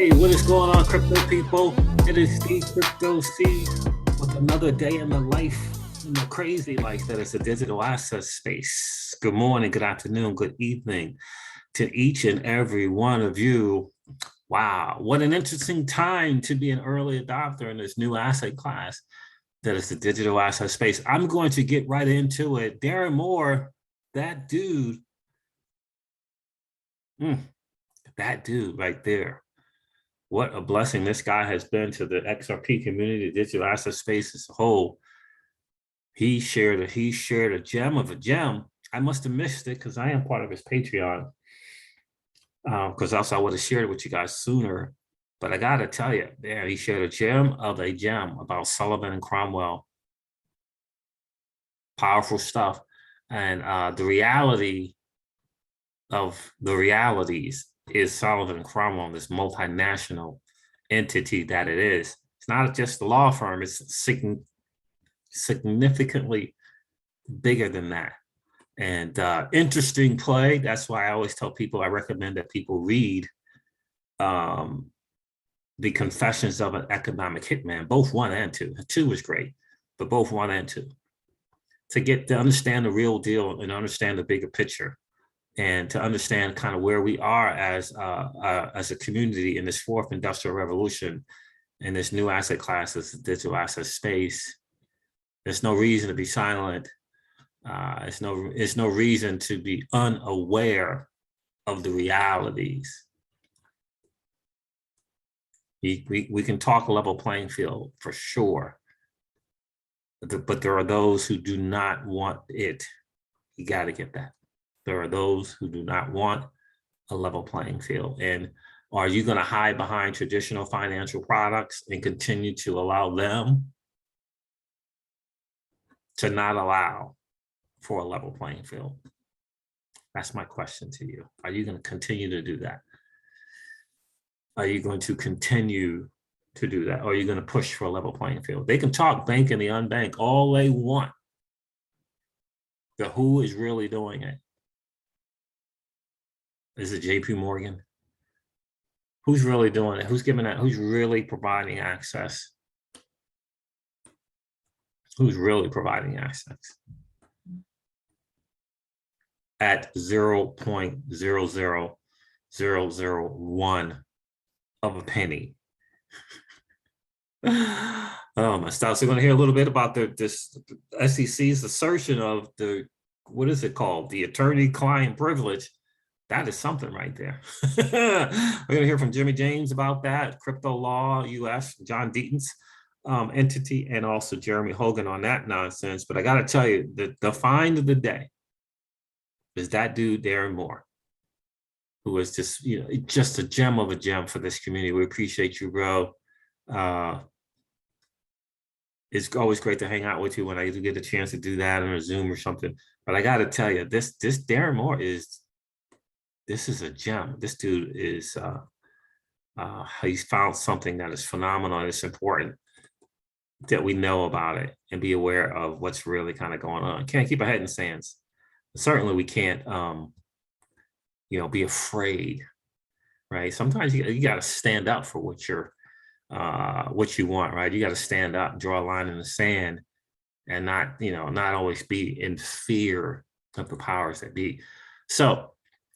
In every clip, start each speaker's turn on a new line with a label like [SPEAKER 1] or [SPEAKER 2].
[SPEAKER 1] Hey, what is going on, crypto people? It is Steve Crypto C with another day in the life, in the crazy life that is the digital asset space. Good morning, good afternoon, good evening to each and every one of you. Wow, what an interesting time to be an early adopter in this new asset class that is the digital asset space. I'm going to get right into it. Darren Moore, that dude, that dude right there. What a blessing this guy has been to the XRP community, the digital asset space as a whole. He shared a gem of a gem. I must have missed it because I am part of his Patreon. Because else I would have shared it with you guys sooner. But I gotta tell you, there he shared a gem of a gem about Sullivan and Cromwell. Powerful stuff. And the reality of the realities is Sullivan and Cromwell, this multinational entity that it is. It's not just a law firm, it's significantly bigger than that. And interesting play. That's why I always tell people, I recommend that people read The Confessions of an Economic Hitman, both 1 and 2. 2 was great, but both 1 and 2. To understand the real deal and understand the bigger picture, and to understand kind of where we are as a community in this 4th industrial revolution, in this new asset class, this digital asset space. There's no reason to be silent. It's no reason to be unaware of the realities. We can talk a level playing field for sure, but there are those who do not want it. You got to get that. There are those who do not want a level playing field. And are you going to hide behind traditional financial products and continue to allow them to not allow for a level playing field? That's my question to you. Are you going to continue to do that? Are you going to continue to do that? Or are you going to push for a level playing field? They can talk bank and the unbanked all they want. But who is really doing it? Is it JP Morgan? Who's really doing it? Who's giving that? Who's really providing access? Who's really providing access? At 0.00001 of a penny. Oh my stuff. So we're going to hear a little bit about this SEC's assertion of what is it called? The attorney-client privilege. That is something right there. We're going to hear from Jimmy James about that, Crypto Law US, John Deaton's entity, and also Jeremy Hogan on that nonsense. But I got to tell you, the find of the day is that dude, Darren Moore, who is just, just a gem of a gem for this community. We appreciate you, bro. It's always great to hang out with you when I get a chance to do that on a Zoom or something. But I got to tell you, this Darren Moore this is a gem. This dude is, he's found something that is phenomenal and it's important that we know about it and be aware of what's really kind of going on. Can't keep our head in the sands. Certainly we can't, be afraid, right? Sometimes you got to stand up for what you want, right? You got to stand up, draw a line in the sand and not always be in fear of the powers that be. So,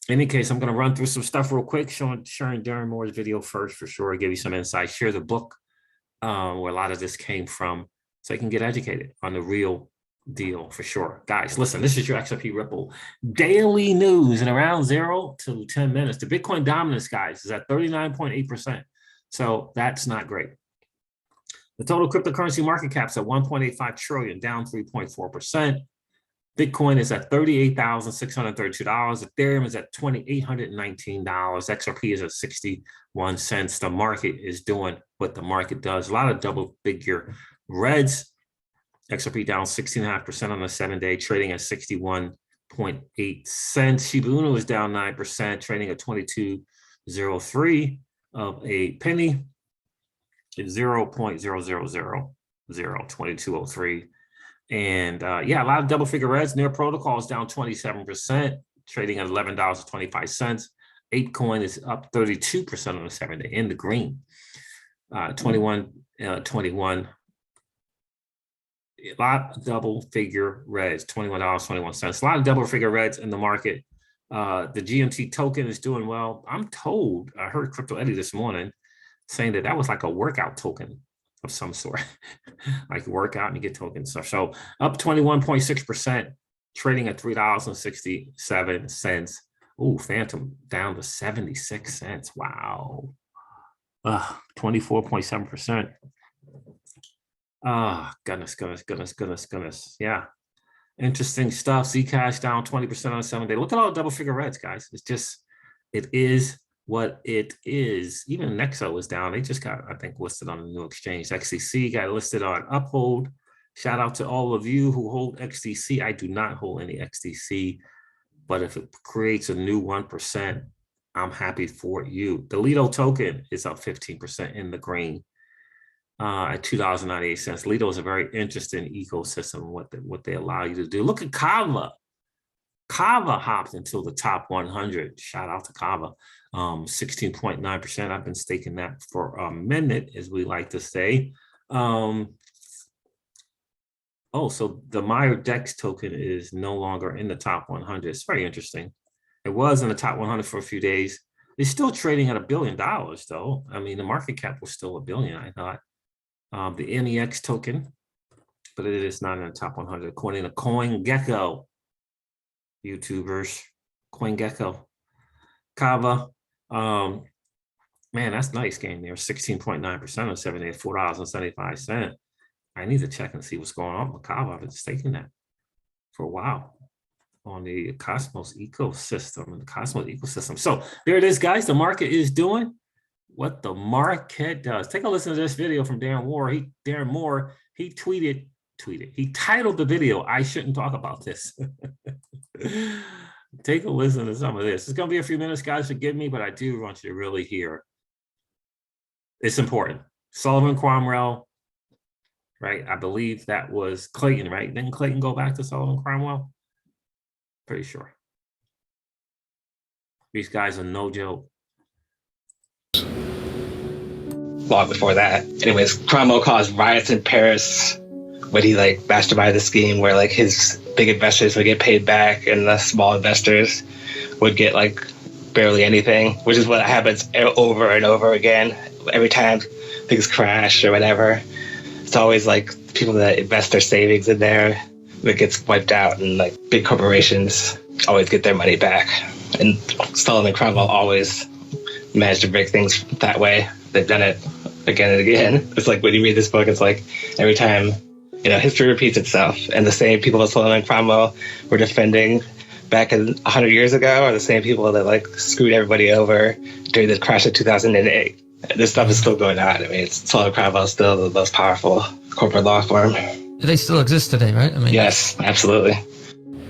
[SPEAKER 1] in any case, I'm going to run through some stuff real quick, sharing Darren Moore's video first for sure, give you some insight, share the book where a lot of this came from so you can get educated on the real deal for sure. Guys, listen, this is your XRP Ripple daily news in around 0 to 10 minutes. The Bitcoin dominance, guys, is at 39.8%. So that's not great. The total cryptocurrency market cap's at 1.85 trillion, down 3.4%. Bitcoin is at $38,632. Ethereum is at $2,819. XRP is at 61 cents. The market is doing what the market does. A lot of double figure reds. XRP down 16.5% on the 7-day, trading at 61.8 cents. Shiba Inu is down 9%, trading at 22.03 of a penny. 0.0000 2203. And yeah, a lot of double figure reds. Near Protocol is down 27%, trading at $11.25. ApeCoin is up 32% on the 7-day in the green. 21, a lot of double figure reds, $21.21. A lot of double figure reds in the market. The GMT token is doing well. I'm told, I heard Crypto Eddie this morning saying that that was like a workout token of some sort, like workout and you get token stuff. So up 21.6%, trading at $3.67. Oh, Phantom down to 76 cents. Wow. 24.7%. Goodness. Yeah. Interesting stuff. Zcash down 20% on a 7-day. Look at all the double figure reds, guys. It's just, it is what it is. Even Nexo is down. They just got, I think, listed on a new exchange. XTC got listed on Uphold. Shout out to all of you who hold XTC. I do not hold any XTC, but if it creates a new 1%, I'm happy for you. The Lido token is up 15% in the green at $2.98. Lido is a very interesting ecosystem, what they allow you to do. Look at Kava. Kava hopped into the top 100. Shout out to Kava. 16.9%. I've been staking that for a minute, as we like to say. Oh, so the Meyer Dex token is no longer in the top 100. It's very interesting. It was in the top 100 for a few days. It's still trading at $1 billion, though. I mean, the market cap was still $1 billion, I thought. The NEX token, but it is not in the top 100, according to CoinGecko. YouTubers, CoinGecko. Kava, man, that's nice game there. 16.9% on 7 days, $4.75. I need to check and see what's going on with Kava. I've been staking that for a while on the Cosmos ecosystem. So there it is, guys. The market is doing what the market does. Take a listen to this video from Darren Moore. He tweeted. He titled the video, "I shouldn't talk about this." Take a listen to some of this. It's going to be a few minutes, guys. Forgive me, but I do want you to really hear. It's important. Sullivan Cromwell, right? I believe that was Clayton, right? Didn't Clayton go back to Sullivan Cromwell? Pretty sure. These guys are no joke.
[SPEAKER 2] Long before that. Anyways, Cromwell caused riots in Paris when he like masterminded the scheme where like his big investors would get paid back and the small investors would get like barely anything, which is what happens over and over again. Every time things crash or whatever, it's always like people that invest their savings in there that gets wiped out, and like big corporations always get their money back. And Sullivan and Cromwell always managed to break things that way. They've done it again and again. It's like when you read this book, it's like every time, you know, history repeats itself, and the same people that Sullivan and Cromwell were defending back 100 years ago are the same people that like screwed everybody over during the crash of 2008. This stuff is still going on. I mean, Sullivan and Cromwell is still the most powerful corporate law firm.
[SPEAKER 3] They still exist today, right? I mean,
[SPEAKER 2] yes, absolutely.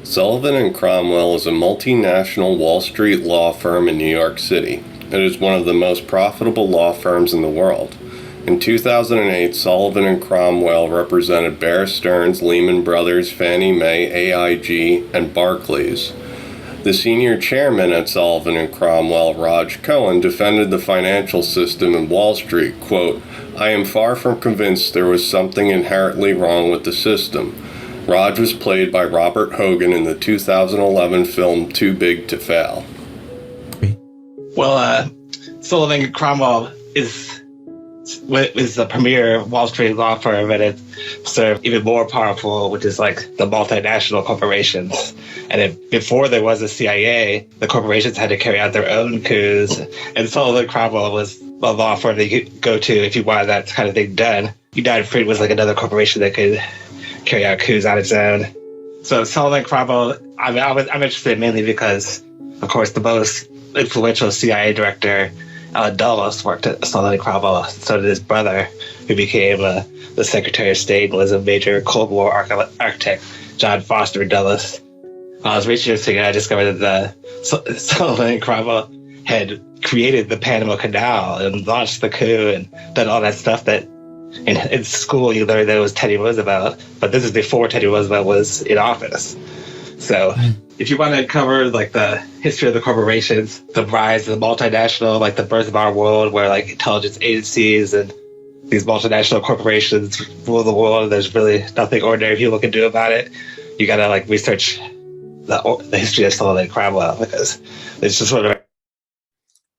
[SPEAKER 4] Sullivan and Cromwell is a multinational Wall Street law firm in New York City. It is one of the most profitable law firms in the world. In 2008, Sullivan and Cromwell represented Bear Stearns, Lehman Brothers, Fannie Mae, AIG, and Barclays. The senior chairman at Sullivan and Cromwell, Raj Cohen, defended the financial system in Wall Street, quote, "I am far from convinced there was something inherently wrong with the system." Raj was played by Robert Hogan in the 2011 film Too Big to Fail.
[SPEAKER 2] Well, Sullivan and Cromwell is the premier Wall Street law firm, and it served even more powerful, which is like the multinational corporations. And before there was a CIA, the corporations had to carry out their own coups, and Sullivan Cromwell was a law firm that you could go to if you wanted that kind of thing done. United Fruit was like another corporation that could carry out coups on its own. So Sullivan Cromwell, I'm interested mainly because, of course, the most influential CIA director, Allen Dulles, worked at Sullivan Cromwell. So did his brother, who became the Secretary of State and was a major Cold War architect, John Foster Dulles. While I was researching it, I discovered that Sullivan Cromwell had created the Panama Canal and launched the coup and done all that stuff that in school you learned that it was Teddy Roosevelt, but this is before Teddy Roosevelt was in office. So if you want to cover like the history of the corporations, the rise of the multinational, like the birth of our world, where like intelligence agencies and these multinational corporations rule the world, there's really nothing ordinary people can do about it. You gotta like research the history of Sullivan Cromwell, because it's just sort of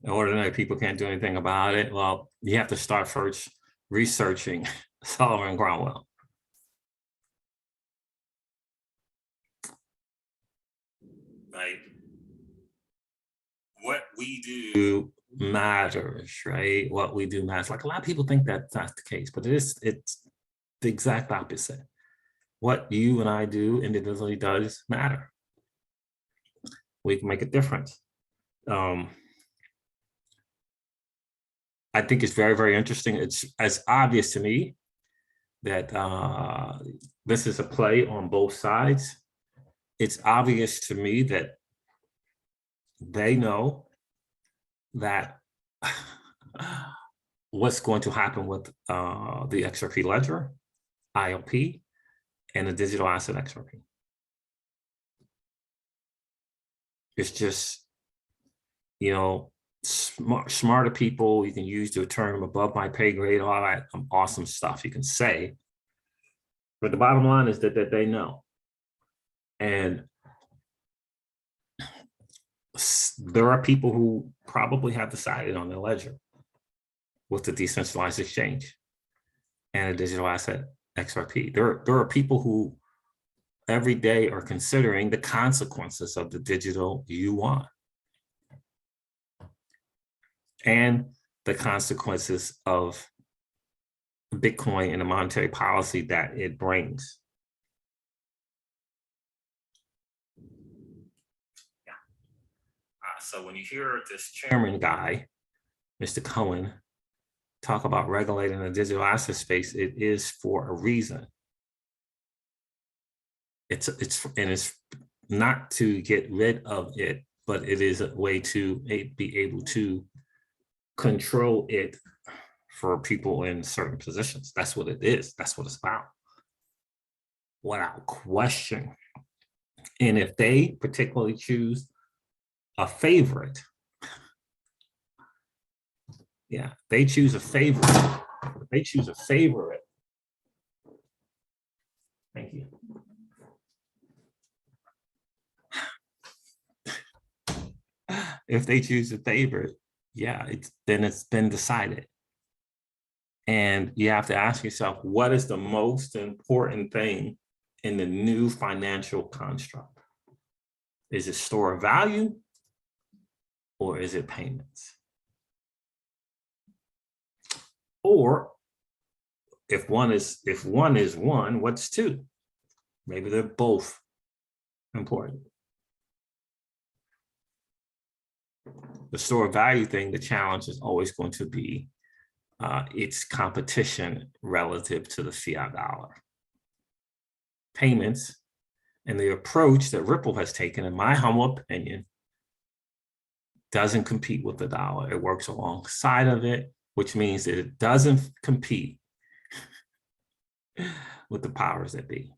[SPEAKER 1] ordinary people can't do anything about it. Well, you have to start first researching Sullivan Cromwell. Right. What we do matters, right? What we do matters. Like a lot of people think that that's the case, but it's the exact opposite. What you and I do individually does matter. We can make a difference. I think it's very, very interesting. It's as obvious to me that this is a play on both sides. It's obvious to me that they know that what's going to happen with the XRP ledger, ILP, and the digital asset XRP. It's just, you know, smarter people, you can use the term above my pay grade, all that awesome stuff you can say. But the bottom line is that they know. And there are people who probably have decided on the ledger with the decentralized exchange and a digital asset XRP. There are people who every day are considering the consequences of the digital yuan and the consequences of Bitcoin and the monetary policy that it brings. Yeah. So when you hear this chairman guy, Mr. Cohen, talk about regulating the digital asset space, it is for a reason. It's not to get rid of it, but it is a way to be able to control it for people in certain positions. That's what it is. That's what it's about. Without question. And if they particularly choose a favorite, yeah, they choose a favorite. They choose a favorite. Thank you. If they choose a favorite, yeah, it's been decided. And you have to ask yourself, what is the most important thing in the new financial construct? Is it store of value or is it payments? Or if one is one, what's two? Maybe they're both important. The store of value thing, the challenge is always going to be its competition relative to the fiat dollar. Payments and the approach that Ripple has taken, in my humble opinion, doesn't compete with the dollar. It works alongside of it, which means that it doesn't compete with the powers that be.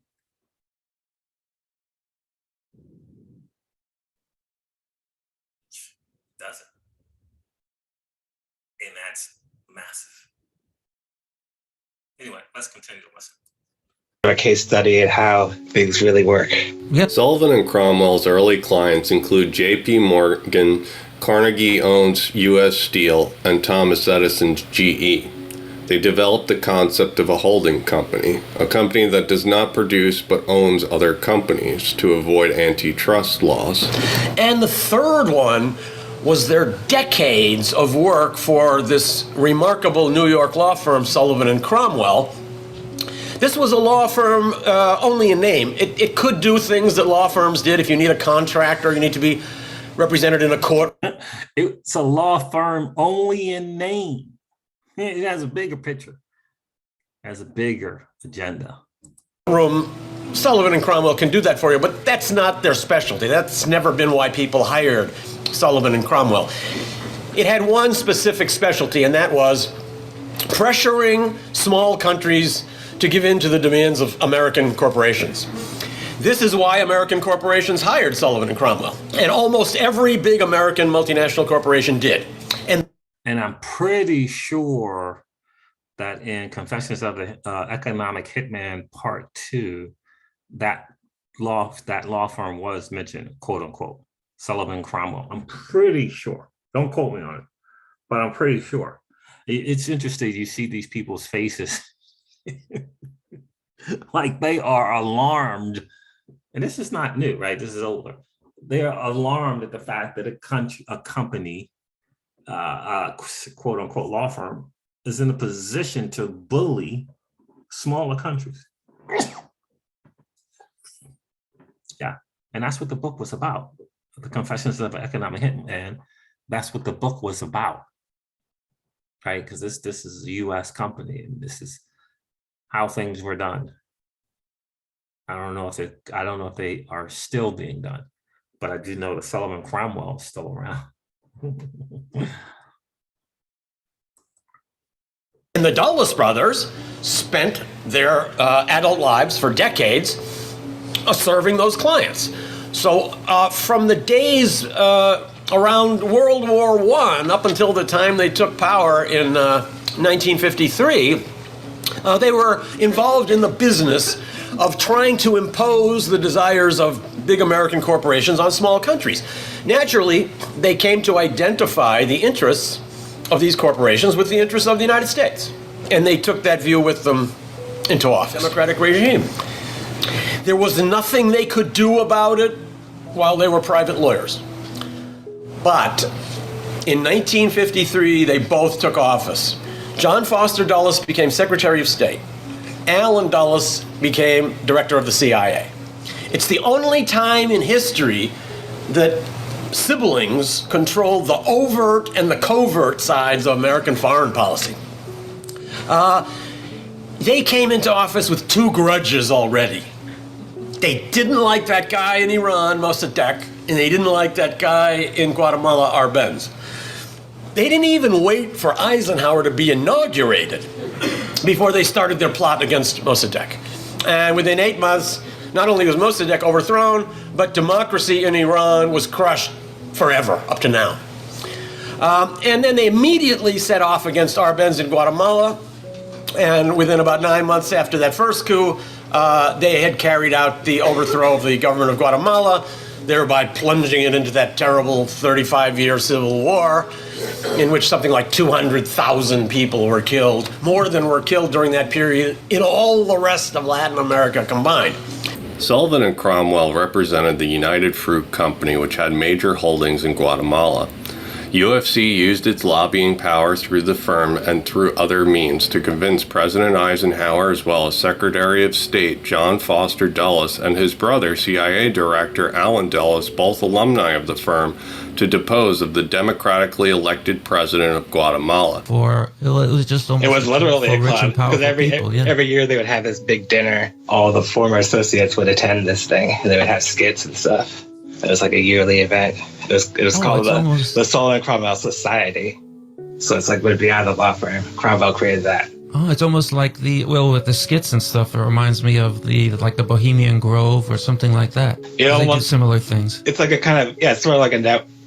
[SPEAKER 1] Doesn't. And that's massive. Anyway, let's continue to listen.
[SPEAKER 2] a case study at how things really work.
[SPEAKER 3] Yep.
[SPEAKER 4] Sullivan and Cromwell's early clients include J.P. Morgan, Carnegie owns U.S. Steel, and Thomas Edison's GE. They developed the concept of a holding company, a company that does not produce but owns other companies to avoid antitrust laws.
[SPEAKER 5] And the third one was their decades of work for this remarkable New York law firm, Sullivan and Cromwell. This was a law firm only in name. It could do things that law firms did. If you need a contract or you need to be represented in a court.
[SPEAKER 1] It's a law firm only in name. It has a bigger picture, has a bigger agenda.
[SPEAKER 5] Room, Sullivan and Cromwell can do that for you, but that's not their specialty. That's never been why people hired Sullivan and Cromwell. It had one specific specialty, and that was pressuring small countries to give in to the demands of American corporations. This is why American corporations hired Sullivan and Cromwell. And almost every big American multinational corporation did. And
[SPEAKER 1] I'm pretty sure that in Confessions of the Economic Hitman Part 2, that law firm was mentioned, quote unquote, Sullivan Cromwell. I'm pretty sure. Don't quote me on it, but I'm pretty sure. It's interesting. You see these people's faces like they are alarmed. And this is not new, right? This is older. They are alarmed at the fact that a company, quote unquote, law firm is in a position to bully smaller countries. Yeah, and that's what the book was about. The Confessions of an Economic Hitman. That's what the book was about, right? Because this is a U.S. company, and this is how things were done. I don't know if they are still being done, but I do know that Sullivan Cromwell is still around.
[SPEAKER 5] And the Dulles brothers spent their adult lives for decades serving those clients. So from the days around World War I up until the time they took power in 1953, they were involved in the business of trying to impose the desires of big American corporations on small countries. Naturally, they came to identify the interests of these corporations with the interests of the United States. And they took that view with them into office. Democratic regime. There was nothing they could do about it while they were private lawyers. But in 1953, they both took office. John Foster Dulles became Secretary of State. Allen Dulles became director of the CIA. It's the only time in history that siblings controlled the overt and the covert sides of American foreign policy. They came into office with two grudges already. They didn't like that guy in Iran, Mossadegh, and they didn't like that guy in Guatemala, Arbenz. They didn't even wait for Eisenhower to be inaugurated before they started their plot against Mossadegh. And within 8 months, not only was Mossadegh overthrown, but democracy in Iran was crushed forever up to now. And then they immediately set off against Arbenz in Guatemala. And within about 9 months after that first coup, they had carried out the overthrow of the government of Guatemala, thereby plunging it into that terrible 35-year civil war in which something like 200,000 people were killed, more than were killed during that period in all the rest of Latin America combined.
[SPEAKER 4] Sullivan and Cromwell represented the United Fruit Company, which had major holdings in Guatemala. UFC used its lobbying powers through the firm and through other means to convince President Eisenhower as well as Secretary of State John Foster Dulles and his brother CIA Director Allen Dulles, both alumni of the firm, to depose of the democratically elected president of Guatemala.
[SPEAKER 3] Or it was just almost
[SPEAKER 2] it was literally a
[SPEAKER 3] rich and
[SPEAKER 2] club because
[SPEAKER 3] powerful people,
[SPEAKER 2] every year they would have this big dinner. All the former associates would attend this thing, and they would have skits and stuff. It was like a yearly event. It was called the Sullivan Cromwell Society. So it's like would be out of the law firm. Cromwell created that.
[SPEAKER 3] Oh, it's almost like with the skits and stuff. It reminds me of the Bohemian Grove or something like that.
[SPEAKER 2] You know,
[SPEAKER 3] they do similar things.
[SPEAKER 2] It's like a kind of it's sort of like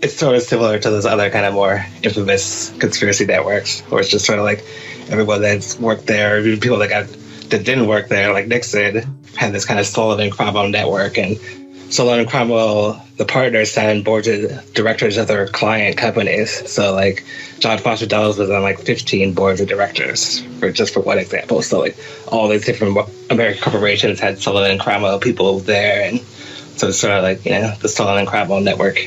[SPEAKER 2] it's sort of similar to those other kind of more infamous conspiracy networks, where it's just sort of like everyone that's worked there, even people that didn't work there, like Nixon, had this kind of Sullivan Cromwell network, and Sullivan and Cromwell, the partners, sat on boards of directors of their client companies. So, like, John Foster Dulles was on, 15 boards of directors, for one example. So, all these different American corporations had Sullivan and Cromwell people there. And so it's sort of the Sullivan and Cromwell network.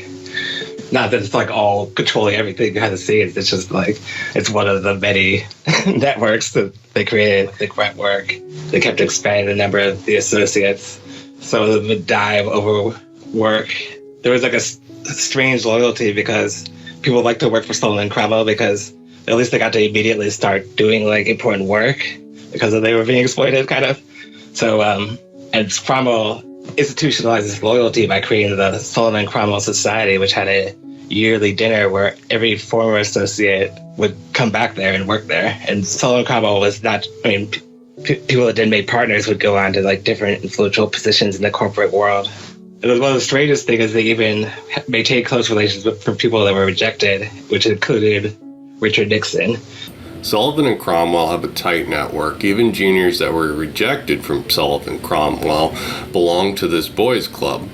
[SPEAKER 2] Not that it's, all controlling everything behind the scenes. It's just, it's one of the many networks that they created. The grunt work. They kept expanding the number of the associates. Some of them would die over work. There was a strange loyalty because people like to work for Sullivan and Cromwell because at least they got to immediately start doing important work because they were being exploited, kind of. So, and Cromwell institutionalized this loyalty by creating the Sullivan and Cromwell Society, which had a yearly dinner where every former associate would come back there and work there. And Sullivan and Cromwell was not, people that didn't make partners would go on to like different influential positions in the corporate world. It was one of the strangest things is they even maintained close relations with people that were rejected, which included Richard Nixon.
[SPEAKER 4] Sullivan and Cromwell have a tight network. Even juniors that were rejected from Sullivan Cromwell belong to this boys' club.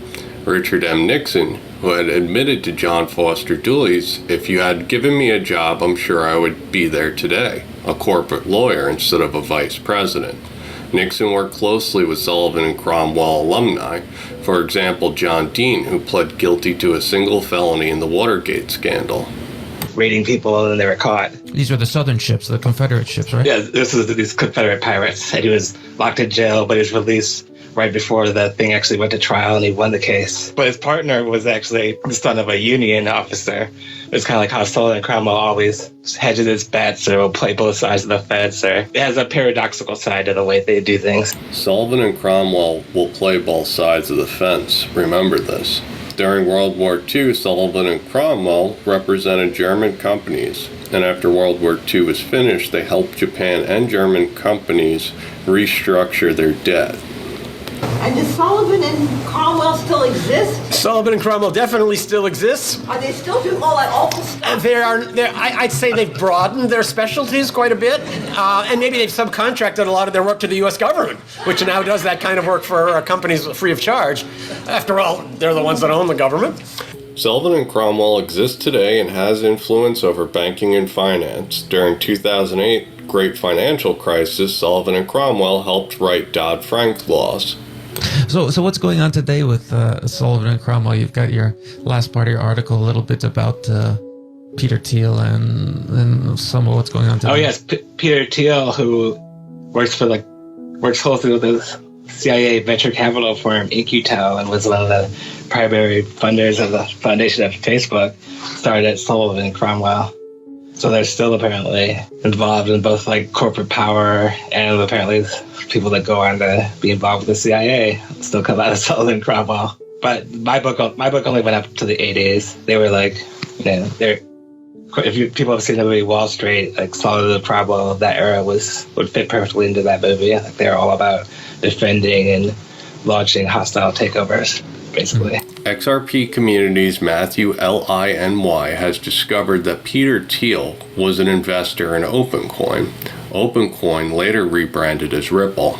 [SPEAKER 4] Richard M. Nixon, who had admitted to John Foster Dulles, "If you had given me a job, I'm sure I would be there today," a corporate lawyer instead of a vice president. Nixon worked closely with Sullivan and Cromwell alumni. For example, John Dean, who pled guilty to a single felony in the Watergate scandal.
[SPEAKER 2] Raiding people and then they were caught.
[SPEAKER 3] These are the Southern ships, the Confederate ships, right?
[SPEAKER 2] Yeah, this was these Confederate pirates. And he was locked in jail, but he was released right before the thing actually went to trial and he won the case. But his partner was actually the son of a Union officer. It's kind of like how Sullivan and Cromwell always hedges his bets or will play both sides of the fence. Or it has a paradoxical side to the way they do things.
[SPEAKER 4] Sullivan and Cromwell will play both sides of the fence. Remember this. During World War II, Sullivan and Cromwell represented German companies, and after World War II was finished, they helped Japan and German companies restructure their debt.
[SPEAKER 6] And does Sullivan and Cromwell still exist?
[SPEAKER 5] Sullivan and Cromwell definitely still exists.
[SPEAKER 6] Are they still doing all that awful stuff?
[SPEAKER 5] I'd say they've broadened their specialties quite a bit, and maybe they've subcontracted a lot of their work to the U.S. government, which now does that kind of work for companies free of charge. After all, they're the ones that own the government.
[SPEAKER 4] Sullivan and Cromwell exists today and has influence over banking and finance. During 2008 great financial crisis, Sullivan and Cromwell helped write Dodd-Frank laws.
[SPEAKER 3] So what's going on today with Sullivan and Cromwell? You've got your last part of your article, a little bit about Peter Thiel and some of what's going on today.
[SPEAKER 2] Oh yes, Peter Thiel, who works closely with the CIA venture capital firm InQtel and was one of the primary funders of the foundation of Facebook, started at Sullivan and Cromwell. So they're still apparently involved in both like corporate power and apparently people that go on to be involved with the CIA still come out of Sullivan and Cromwell. But my book only went up to the 80s. They were like, if people have seen the movie Wall Street, like Sullivan and Cromwell of that era would fit perfectly into that movie. Like they're all about defending and launching hostile takeovers, basically.
[SPEAKER 4] XRP Community's Matthew L.I.N.Y. has discovered that Peter Thiel was an investor in OpenCoin. OpenCoin later rebranded as Ripple.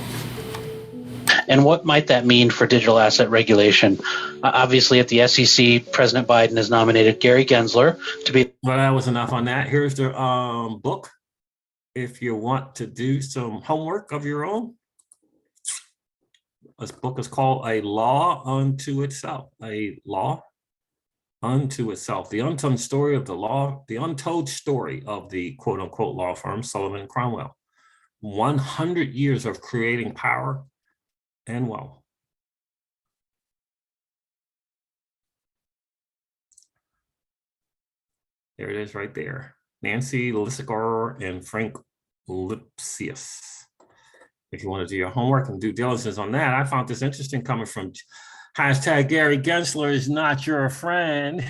[SPEAKER 7] And what might that mean for digital asset regulation? Obviously, at the SEC, President Biden has nominated Gary Gensler to be...
[SPEAKER 1] Well, that was enough on that. Here's the book. If you want to do some homework of your own, this book is called A Law Unto Itself. A Law Unto Itself. The untold story of the law, the untold story of the quote unquote law firm Sullivan and Cromwell. 100 years of creating power and wealth. There it is right there. Nancy Lissiger and Frank Lipsius. If you want to do your homework and due diligence on that, I found this interesting coming from hashtag Gary Gensler is not your friend.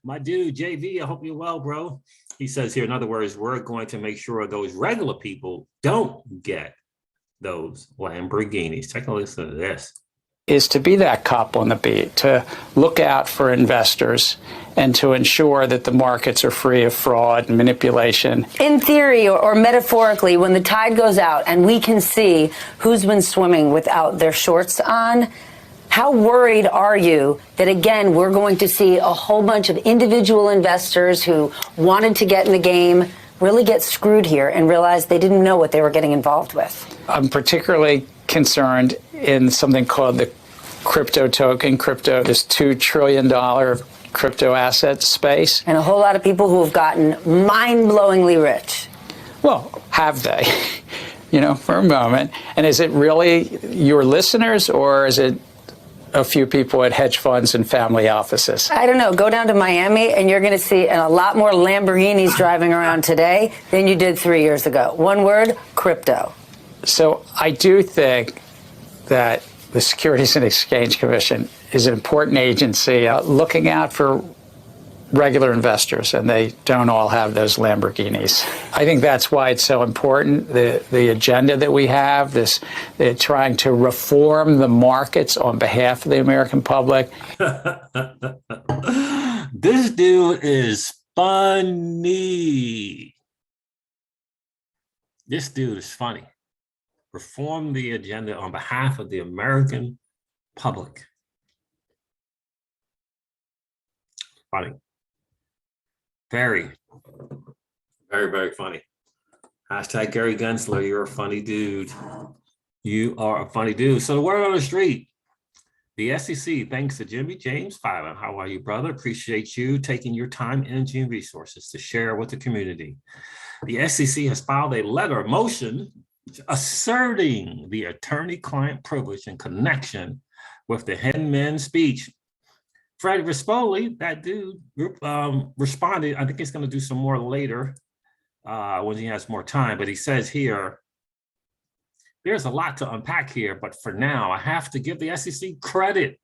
[SPEAKER 1] My dude, JV, I hope you're well, bro. He says here, in other words, we're going to make sure those regular people don't get those Lamborghinis. Take a listen to this.
[SPEAKER 8] Is to be that cop on the beat, to look out for investors and to ensure that the markets are free of fraud and manipulation.
[SPEAKER 9] In theory or metaphorically, when the tide goes out and we can see who's been swimming without their shorts on, how worried are you that, again, we're going to see a whole bunch of individual investors who wanted to get in the game really get screwed here and realize they didn't know what they were getting involved with?
[SPEAKER 8] I'm particularly concerned in something called the crypto token. Crypto, this $2 trillion crypto asset space.
[SPEAKER 9] And a whole lot of people who have gotten mind-blowingly rich.
[SPEAKER 8] Well, have they? For a moment. And is it really your listeners, or is it a few people at hedge funds and family offices?
[SPEAKER 9] I don't know. Go down to Miami and you're going to see a lot more Lamborghinis driving around today than you did 3 years ago. One word, crypto.
[SPEAKER 8] So I do think that the Securities and Exchange Commission is an important agency looking out for regular investors, and they don't all have those Lamborghinis. I think that's why it's so important, the agenda that we have, trying to reform the markets on behalf of the American public.
[SPEAKER 1] This dude is funny. This dude is funny. Reform the agenda on behalf of the American public. Funny. Very, very, very funny. Hashtag Gary Gensler, you're a funny dude. You are a funny dude. So the word on the street, the SEC, thanks to Jimmy James filing. How are you, brother? Appreciate you taking your time, energy, and resources to share with the community. The SEC has filed a letter motion asserting the attorney-client privilege in connection with the Hinman speech. Fred Rispoli, that dude, responded. I think he's going to do some more later when he has more time. But he says here, there's a lot to unpack here. But for now, I have to give the SEC credit.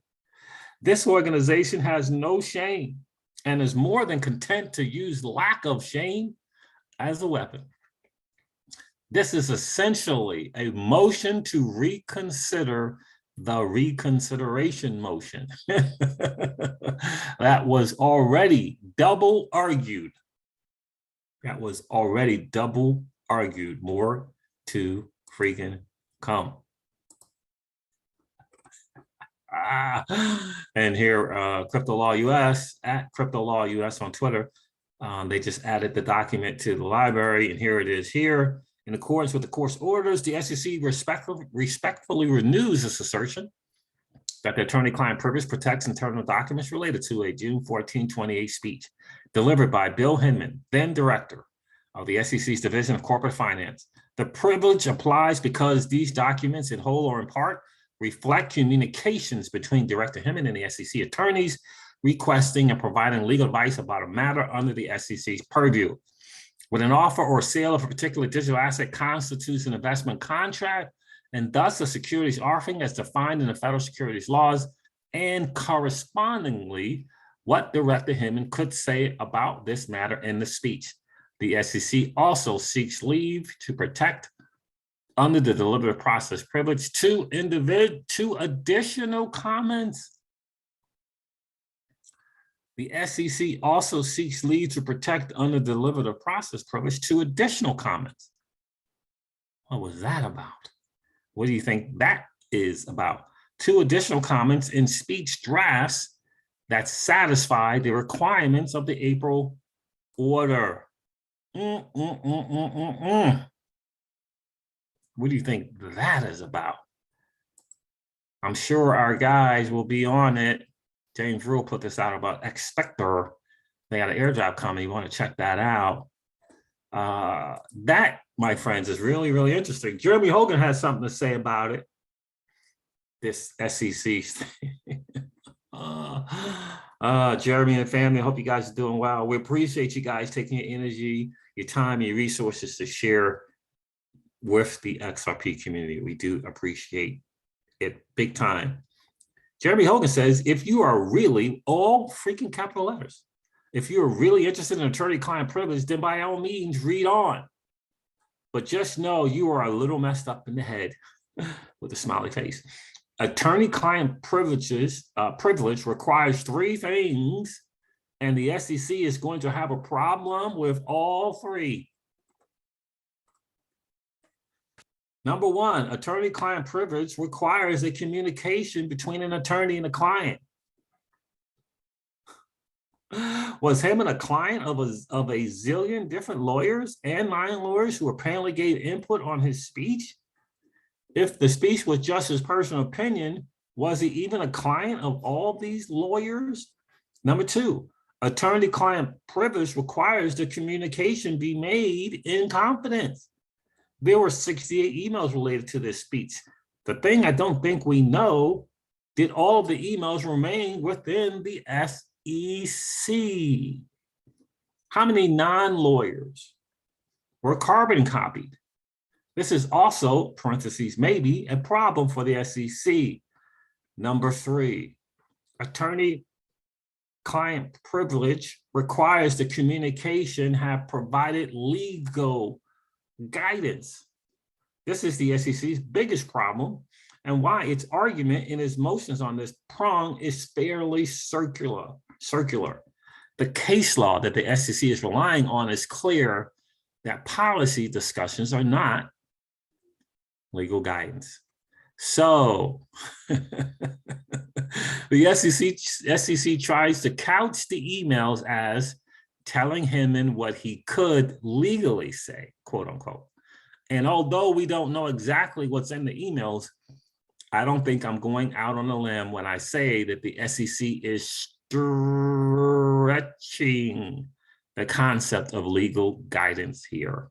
[SPEAKER 1] This organization has no shame and is more than content to use lack of shame as a weapon. This is essentially a motion to reconsider the reconsideration motion that was already double argued. That was already double argued. More to freaking come. And here, Crypto Law US, at Crypto Law US on Twitter, they just added the document to the library, and here it is here. In accordance with the court's orders, the SEC respectfully renews this assertion that the attorney-client privilege protects internal documents related to a June 14, 2028 speech delivered by Bill Hinman, then director of the SEC's Division of Corporate Finance. The privilege applies because these documents, in whole or in part, reflect communications between Director Hinman and the SEC attorneys requesting and providing legal advice about a matter under the SEC's purview. When an offer or sale of a particular digital asset constitutes an investment contract, and thus a securities offering as defined in the federal securities laws, and correspondingly, what Director Hinman could say about this matter in the speech. The SEC also seeks leave to protect, under the deliberative process privilege, two additional comments. The SEC also seeks leave to protect, under the deliberative process privilege, two additional comments. What was that about? What do you think that is about? Two additional comments in speech drafts that satisfy the requirements of the April order. What do you think that is about? I'm sure our guys will be on it. James Rule put this out about Expector. They got an airdrop coming. You want to check that out. That, my friends, is really, really interesting. Jeremy Hogan has something to say about it. This SEC thing. Jeremy and family, I hope you guys are doing well. We appreciate you guys taking your energy, your time, your resources to share with the XRP community. We do appreciate it big time. Jeremy Hogan says, if you are really, all freaking capital letters, if you're really interested in attorney-client privilege, then by all means, read on. But just know you are a little messed up in the head with a smiley face. Attorney-client privilege requires three things, and the SEC is going to have a problem with all three. Number one, attorney-client privilege requires a communication between an attorney and a client. Was Hinman a client of a zillion different lawyers and non-lawyers who apparently gave input on his speech? If the speech was just his personal opinion, was he even a client of all these lawyers? Number two, attorney-client privilege requires the communication be made in confidence. There were 68 emails related to this speech. The thing I don't think we know, did all of the emails remain within the SEC? How many non-lawyers were carbon copied? This is also, parentheses, maybe a problem for the SEC. Number three, attorney client privilege requires the communication have provided legal guidance. This is the SEC's biggest problem, and why its argument in its motions on this prong is fairly circular. The case law that the SEC is relying on is clear that policy discussions are not legal guidance. So the SEC tries to couch the emails as telling him in what he could legally say, quote unquote. And although we don't know exactly what's in the emails, I don't think I'm going out on a limb when I say that the SEC is stretching the concept of legal guidance here.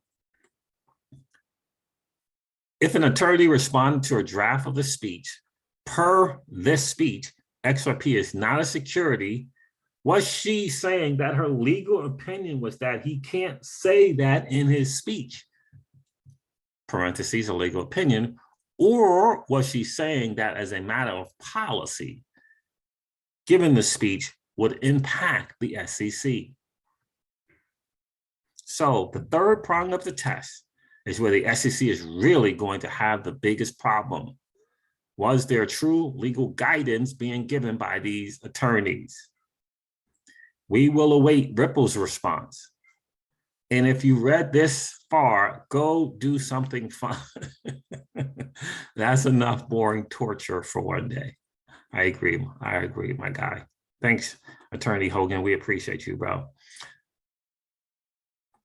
[SPEAKER 1] If an attorney responded to a draft of the speech, per this speech, XRP is not a security, was she saying that her legal opinion was that he can't say that in his speech? Parentheses, a legal opinion. Or was she saying that as a matter of policy, given the speech would impact the SEC? So the third prong of the test is where the SEC is really going to have the biggest problem. Was there true legal guidance being given by these attorneys? We will await Ripple's response. And if you read this far, go do something fun. That's enough boring torture for one day. I agree, my guy. Thanks, Attorney Hogan. We appreciate you, bro.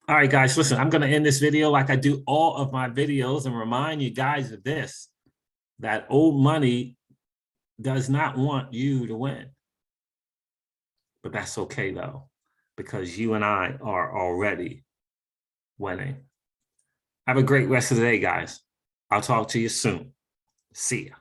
[SPEAKER 1] All right, guys, listen, I'm going to end this video like I do all of my videos and remind you guys of this, that old money does not want you to win. But that's okay, though, because you and I are already winning. Have a great rest of the day, guys. I'll talk to you soon. See ya.